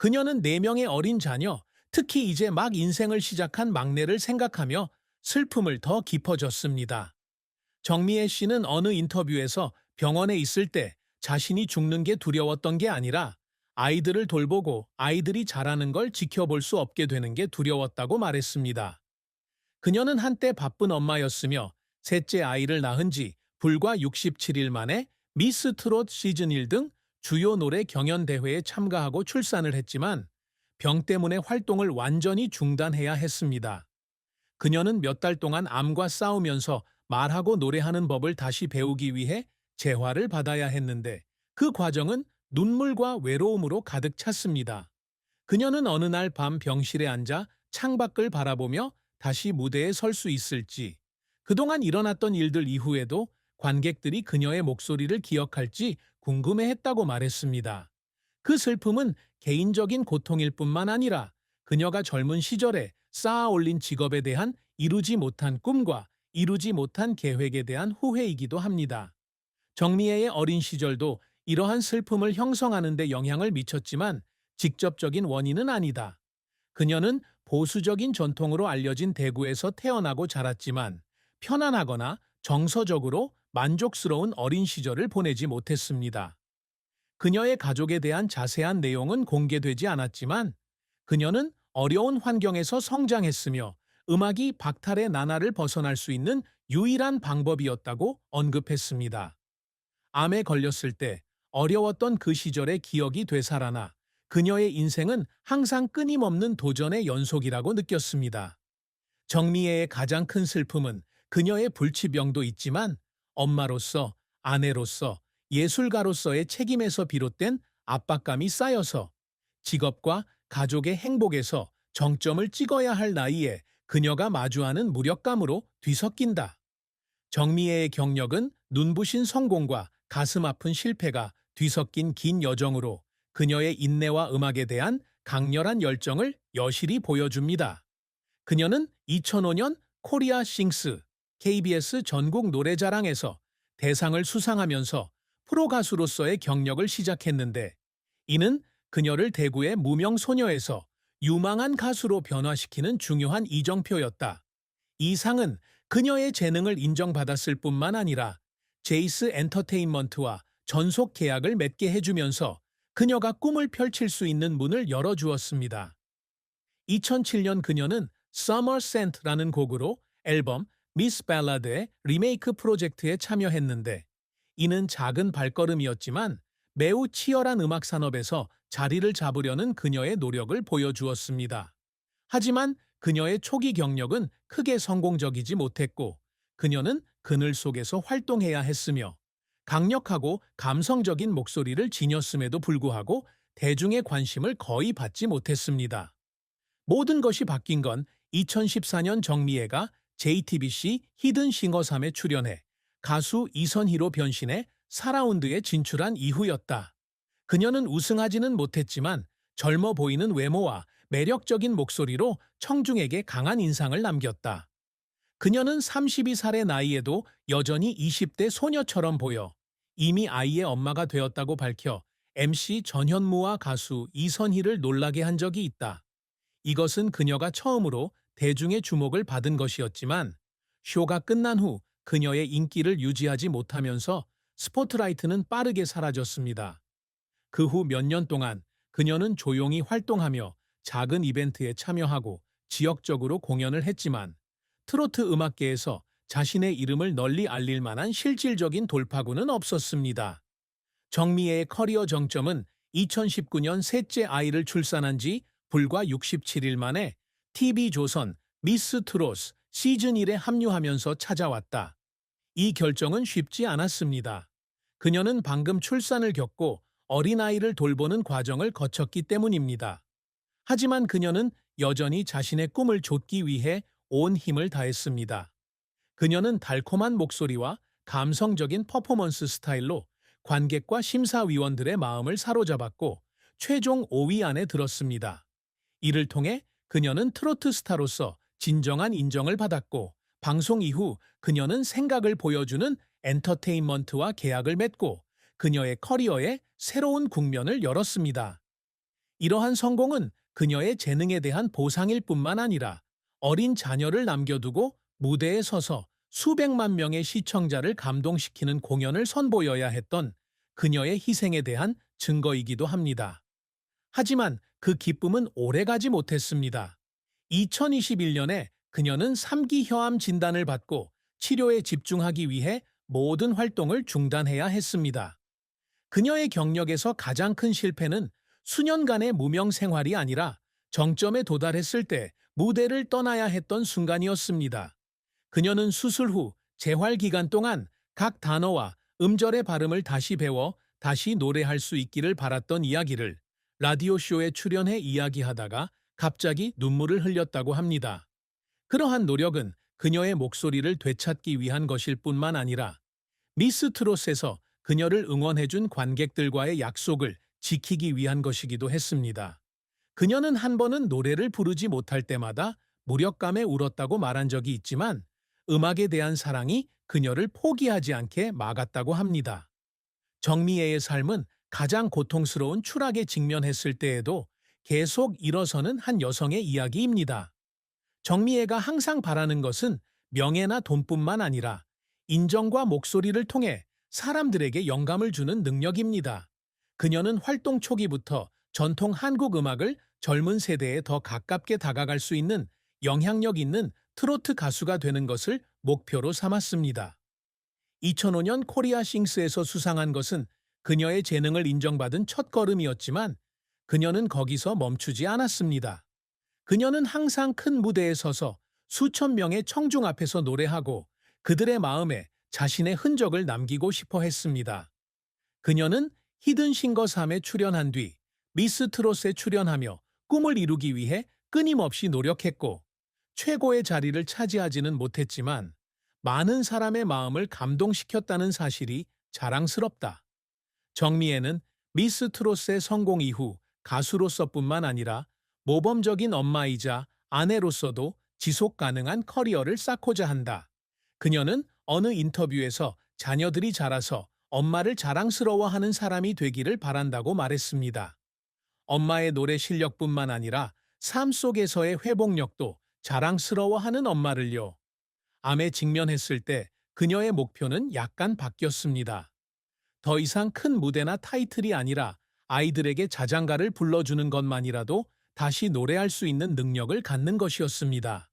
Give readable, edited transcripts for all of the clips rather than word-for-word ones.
그녀는 4명의 어린 자녀, 특히 이제 막 인생을 시작한 막내를 생각하며 슬픔을 더 깊어졌습니다. 정미애 씨는 어느 인터뷰에서 병원에 있을 때 자신이 죽는 게 두려웠던 게 아니라 아이들을 돌보고 아이들이 자라는 걸 지켜볼 수 없게 되는 게 두려웠다고 말했습니다. 그녀는 한때 바쁜 엄마였으며 셋째 아이를 낳은 지 불과 67일 만에 미스 트롯 시즌 1 등 주요 노래 경연 대회에 참가하고 출산을 했지만 병 때문에 활동을 완전히 중단해야 했습니다. 그녀는 몇 달 동안 암과 싸우면서 말하고 노래하는 법을 다시 배우기 위해 재활을 받아야 했는데 그 과정은 눈물과 외로움으로 가득 찼습니다. 그녀는 어느 날 밤 병실에 앉아 창밖을 바라보며 다시 무대에 설 수 있을지, 그동안 일어났던 일들 이후에도 관객들이 그녀의 목소리를 기억할지 궁금해했다고 말했습니다. 그 슬픔은 개인적인 고통일 뿐만 아니라 그녀가 젊은 시절에 쌓아 올린 직업에 대한 이루지 못한 꿈과 이루지 못한 계획에 대한 후회이기도 합니다. 정미애의 어린 시절도 이러한 슬픔을 형성하는 데 영향을 미쳤지만 직접적인 원인은 아니다. 그녀는 보수적인 전통으로 알려진 대구에서 태어나고 자랐지만 편안하거나 정서적으로 만족스러운 어린 시절을 보내지 못했습니다. 그녀의 가족에 대한 자세한 내용은 공개되지 않았지만 그녀는 어려운 환경에서 성장했으며 음악이 박탈의 나날을 벗어날 수 있는 유일한 방법이었다고 언급했습니다. 암에 걸렸을 때 어려웠던 그 시절의 기억이 되살아나 그녀의 인생은 항상 끊임없는 도전의 연속이라고 느꼈습니다. 정미애의 가장 큰 슬픔은 그녀의 불치병도 있지만 엄마로서, 아내로서, 예술가로서의 책임에서 비롯된 압박감이 쌓여서 직업과 가족의 행복에서 정점을 찍어야 할 나이에 그녀가 마주하는 무력감으로 뒤섞인다. 정미애의 경력은 눈부신 성공과 가슴 아픈 실패가 뒤섞인 긴 여정으로 그녀의 인내와 음악에 대한 강렬한 열정을 여실히 보여줍니다. 그녀는 2005년 코리아 싱스 KBS 전국 노래자랑에서 대상을 수상하면서 프로 가수로서의 경력을 시작했는데 이는 그녀를 대구의 무명 소녀에서 유망한 가수로 변화시키는 중요한 이정표였다. 이 상은 그녀의 재능을 인정받았을 뿐만 아니라 제이스 엔터테인먼트와 전속 계약을 맺게 해주면서 그녀가 꿈을 펼칠 수 있는 문을 열어주었습니다. 2007년 그녀는 Summer Scent라는 곡으로 앨범 미스 발라드의 리메이크 프로젝트에 참여했는데 이는 작은 발걸음이었지만 매우 치열한 음악 산업에서 자리를 잡으려는 그녀의 노력을 보여주었습니다. 하지만 그녀의 초기 경력은 크게 성공적이지 못했고 그녀는 그늘 속에서 활동해야 했으며 강력하고 감성적인 목소리를 지녔음에도 불구하고 대중의 관심을 거의 받지 못했습니다. 모든 것이 바뀐 건 2014년 정미애가 JTBC 히든싱어 3에 출연해 가수 이선희로 변신해 4라운드에 진출한 이후였다. 그녀는 우승하지는 못했지만 젊어 보이는 외모와 매력적인 목소리로 청중에게 강한 인상을 남겼다. 그녀는 32살의 나이에도 여전히 20대 소녀처럼 보여 이미 아이의 엄마가 되었다고 밝혀 MC 전현무와 가수 이선희를 놀라게 한 적이 있다. 이것은 그녀가 처음으로 대중의 주목을 받은 것이었지만 쇼가 끝난 후 그녀의 인기를 유지하지 못하면서 스포트라이트는 빠르게 사라졌습니다. 그 후 몇 년 동안 그녀는 조용히 활동하며 작은 이벤트에 참여하고 지역적으로 공연을 했지만 트로트 음악계에서 자신의 이름을 널리 알릴 만한 실질적인 돌파구는 없었습니다. 정미애의 커리어 정점은 2019년 셋째 아이를 출산한 지 불과 67일 만에 TV조선 미스 트롯 시즌 1에 합류하면서 찾아왔다. 이 결정은 쉽지 않았습니다. 그녀는 방금 출산을 겪고 어린아이를 돌보는 과정을 거쳤기 때문입니다. 하지만 그녀는 여전히 자신의 꿈을 좇기 위해 온 힘을 다했습니다. 그녀는 달콤한 목소리와 감성적인 퍼포먼스 스타일로 관객과 심사위원들의 마음을 사로잡았고 최종 5위 안에 들었습니다. 이를 통해 그녀는 트로트 스타로서 진정한 인정을 받았고 방송 이후 그녀는 생각을 보여주는 엔터테인먼트와 계약을 맺고 그녀의 커리어에 새로운 국면을 열었습니다. 이러한 성공은 그녀의 재능에 대한 보상일 뿐만 아니라 어린 자녀를 남겨두고 무대에 서서 수백만 명의 시청자를 감동시키는 공연을 선보여야 했던 그녀의 희생에 대한 증거이기도 합니다. 하지만 그 기쁨은 오래가지 못했습니다. 2021년에 그녀는 3기 혀암 진단을 받고 치료에 집중하기 위해 모든 활동을 중단해야 했습니다. 그녀의 경력에서 가장 큰 실패는 수년간의 무명 생활이 아니라 정점에 도달했을 때 무대를 떠나야 했던 순간이었습니다. 그녀는 수술 후 재활 기간 동안 각 단어와 음절의 발음을 다시 배워 다시 노래할 수 있기를 바랐던 이야기를 라디오쇼에 출연해 이야기하다가 갑자기 눈물을 흘렸다고 합니다. 그러한 노력은 그녀의 목소리를 되찾기 위한 것일 뿐만 아니라 미스 트롯에서 그녀를 응원해준 관객들과의 약속을 지키기 위한 것이기도 했습니다. 그녀는 한 번은 노래를 부르지 못할 때마다 무력감에 울었다고 말한 적이 있지만 음악에 대한 사랑이 그녀를 포기하지 않게 막았다고 합니다. 정미애의 삶은 가장 고통스러운 추락에 직면했을 때에도 계속 일어서는 한 여성의 이야기입니다. 정미애가 항상 바라는 것은 명예나 돈뿐만 아니라 인정과 목소리를 통해 사람들에게 영감을 주는 능력입니다. 그녀는 활동 초기부터 전통 한국 음악을 젊은 세대에 더 가깝게 다가갈 수 있는 영향력 있는 트로트 가수가 되는 것을 목표로 삼았습니다. 2005년 코리아 싱스에서 수상한 것은 그녀의 재능을 인정받은 첫걸음이었지만 그녀는 거기서 멈추지 않았습니다. 그녀는 항상 큰 무대에 서서 수천 명의 청중 앞에서 노래하고 그들의 마음에 자신의 흔적을 남기고 싶어 했습니다. 그녀는 히든 싱거 3에 출연한 뒤 미스 트롯에 출연하며 꿈을 이루기 위해 끊임없이 노력했고 최고의 자리를 차지하지는 못했지만 많은 사람의 마음을 감동시켰다는 사실이 자랑스럽다. 정미애는 미스 트롯의 성공 이후 가수로서뿐만 아니라 모범적인 엄마이자 아내로서도 지속 가능한 커리어를 쌓고자 한다. 그녀는 어느 인터뷰에서 자녀들이 자라서 엄마를 자랑스러워하는 사람이 되기를 바란다고 말했습니다. 엄마의 노래 실력뿐만 아니라 삶 속에서의 회복력도 자랑스러워하는 엄마를요. 암에 직면했을 때 그녀의 목표는 약간 바뀌었습니다. 더 이상 큰 무대나 타이틀이 아니라 아이들에게 자장가를 불러주는 것만이라도 다시 노래할 수 있는 능력을 갖는 것이었습니다.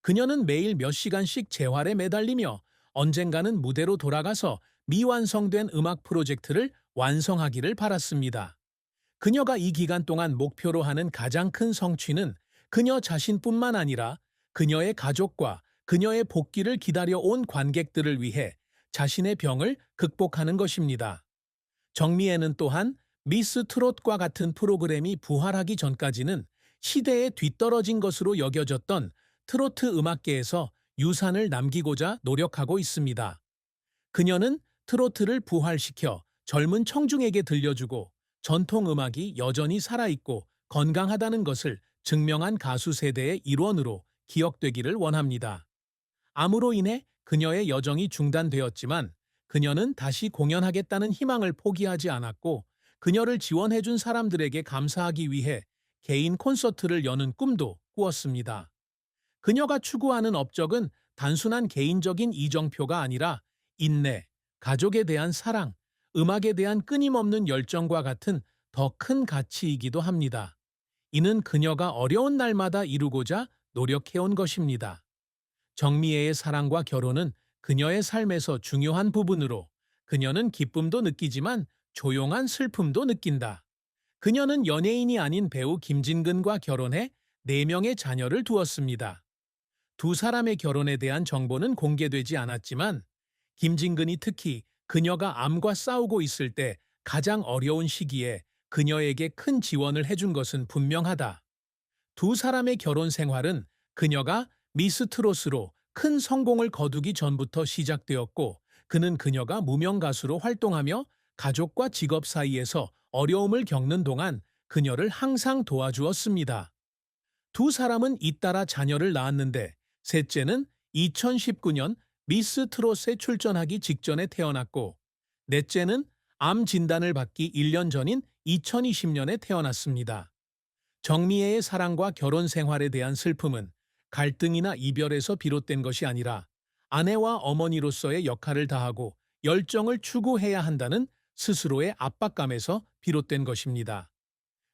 그녀는 매일 몇 시간씩 재활에 매달리며 언젠가는 무대로 돌아가서 미완성된 음악 프로젝트를 완성하기를 바랐습니다. 그녀가 이 기간 동안 목표로 하는 가장 큰 성취는 그녀 자신뿐만 아니라 그녀의 가족과 그녀의 복귀를 기다려온 관객들을 위해 자신의 병을 극복하는 것입니다. 정미애는 또한 미스 트롯과 같은 프로그램이 부활하기 전까지는 시대에 뒤떨어진 것으로 여겨졌던 트로트 음악계에서 유산을 남기고자 노력하고 있습니다. 그녀는 트로트를 부활시켜 젊은 청중에게 들려주고 전통 음악이 여전히 살아있고 건강하다는 것을 증명한 가수 세대의 일원으로 기억되기를 원합니다. 암으로 인해 그녀의 여정이 중단되었지만 그녀는 다시 공연하겠다는 희망을 포기하지 않았고 그녀를 지원해준 사람들에게 감사하기 위해 개인 콘서트를 여는 꿈도 꾸었습니다. 그녀가 추구하는 업적은 단순한 개인적인 이정표가 아니라 인내, 가족에 대한 사랑, 음악에 대한 끊임없는 열정과 같은 더 큰 가치이기도 합니다. 이는 그녀가 어려운 날마다 이루고자 노력해온 것입니다. 정미애의 사랑과 결혼은 그녀의 삶에서 중요한 부분으로 그녀는 기쁨도 느끼지만 조용한 슬픔도 느낀다. 그녀는 연예인이 아닌 배우 김진근과 결혼해 4명의 자녀를 두었습니다. 두 사람의 결혼에 대한 정보는 공개되지 않았지만 김진근이 특히 그녀가 암과 싸우고 있을 때 가장 어려운 시기에 그녀에게 큰 지원을 해준 것은 분명하다. 두 사람의 결혼 생활은 그녀가 미스 트롯으로 큰 성공을 거두기 전부터 시작되었고 그는 그녀가 무명 가수로 활동하며 가족과 직업 사이에서 어려움을 겪는 동안 그녀를 항상 도와주었습니다. 두 사람은 잇따라 자녀를 낳았는데 셋째는 2019년 미스 트롯에 출전하기 직전에 태어났고 넷째는 암 진단을 받기 1년 전인 2020년에 태어났습니다. 정미애의 사랑과 결혼 생활에 대한 슬픔은 갈등이나 이별에서 비롯된 것이 아니라 아내와 어머니로서의 역할을 다하고 열정을 추구해야 한다는 스스로의 압박감에서 비롯된 것입니다.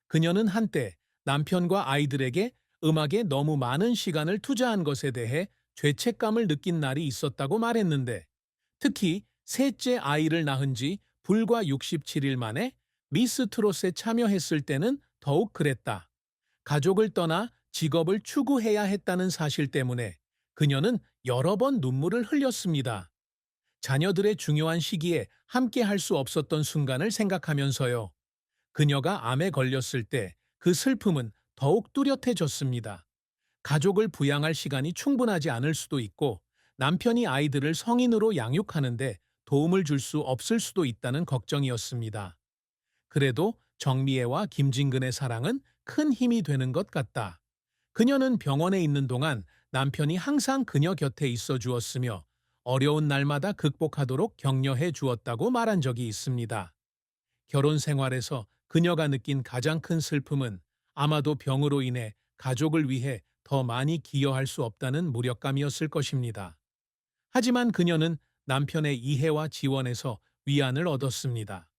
그녀는 한때 남편과 아이들에게 음악에 너무 많은 시간을 투자한 것에 대해 죄책감을 느낀 날이 있었다고 말했는데, 특히 셋째 아이를 낳은 지 불과 67일 만에 미스 트롯에 참여했을 때는 더욱 그랬다. 가족을 떠나 직업을 추구해야 했다는 사실 때문에 그녀는 여러 번 눈물을 흘렸습니다. 자녀들의 중요한 시기에 함께 할 수 없었던 순간을 생각하면서요. 그녀가 암에 걸렸을 때 그 슬픔은 더욱 뚜렷해졌습니다. 가족을 부양할 시간이 충분하지 않을 수도 있고 남편이 아이들을 성인으로 양육하는데 도움을 줄 수 없을 수도 있다는 걱정이었습니다. 그래도 정미애와 김진근의 사랑은 큰 힘이 되는 것 같다. 그녀는 병원에 있는 동안 남편이 항상 그녀 곁에 있어 주었으며 어려운 날마다 극복하도록 격려해 주었다고 말한 적이 있습니다. 결혼 생활에서 그녀가 느낀 가장 큰 슬픔은 아마도 병으로 인해 가족을 위해 더 많이 기여할 수 없다는 무력감이었을 것입니다. 하지만 그녀는 남편의 이해와 지원에서 위안을 얻었습니다.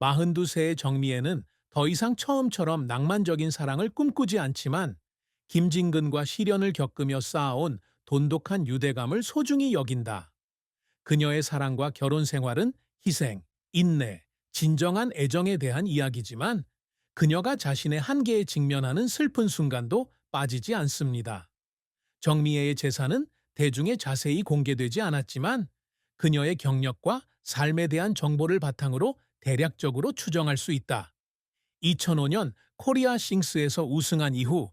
42세의 정미애는 더 이상 처음처럼 낭만적인 사랑을 꿈꾸지 않지만 김진근과 시련을 겪으며 쌓아온 돈독한 유대감을 소중히 여긴다. 그녀의 사랑과 결혼 생활은 희생, 인내, 진정한 애정에 대한 이야기지만 그녀가 자신의 한계에 직면하는 슬픈 순간도 빠지지 않습니다. 정미애의 재산은 대중에 자세히 공개되지 않았지만 그녀의 경력과 삶에 대한 정보를 바탕으로 대략적으로 추정할 수 있다. 2005년 코리아 싱스에서 우승한 이후